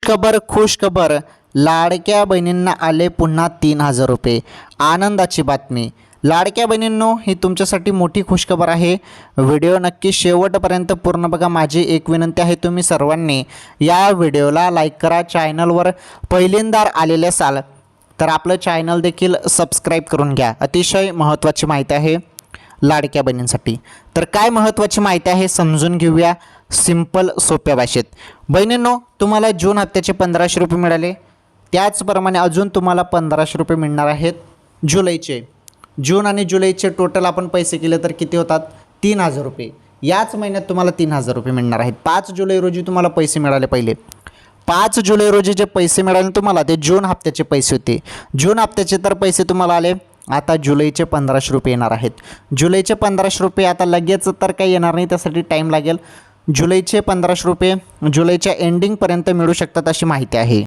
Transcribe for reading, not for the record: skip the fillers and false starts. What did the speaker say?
खुश खबर, लाडक्या बहिणींना आले पुन्हा 3,000 रुपये. आनंदाची बातमी. लाडक्या बहिणींनो, ही तुमच्यासाठी मोठी खुशखबर आहे. व्हिडिओ नक्की शेवटपर्यंत पूर्ण बघा. माझी एक विनंती आहे, तुम्ही सर्वांनी या व्हिडिओला लाईक करा. चॅनलवर पहिल्यांदा आलेले असाल तर आपलं चॅनल देखील सबस्क्राईब करून घ्या. अतिशय महत्त्वाची माहिती आहे लाडक्या बहिणींसाठी. तर काय महत्त्वाची माहिती आहे समजून घेऊया सिंपल सोप्या भाषेत. बहिणींनो, तुम्हाला जून हप्त्याचे 1,500 रुपये मिळाले, त्याचप्रमाणे अजून तुम्हाला 1,500 रुपये मिळणार आहेत जुलैचे. जून आणि जुलैचे टोटल आपण पैसे केले तर किती होतात? 3,000 रुपये. याच महिन्यात तुम्हाला 3,000 रुपये मिळणार आहेत. 5 जुलै रोजी तुम्हाला पैसे मिळाले. पहिले 5 जुलै रोजी जे पैसे मिळाले तुम्हाला ते जून हप्त्याचे पैसे होते. जून हप्त्याचे तर पैसे तुम्हाला आले. आता जुलैचे 1,500 रुपये येणार आहेत. जुलैचे 1,500 रुपये आता लगेच तर काही येणार नाही, त्यासाठी टाईम लागेल. जुलैचे 1,500 रुपये जुलैच्या एंडिंगपर्यंत मिळू शकतात अशी माहिती आहे.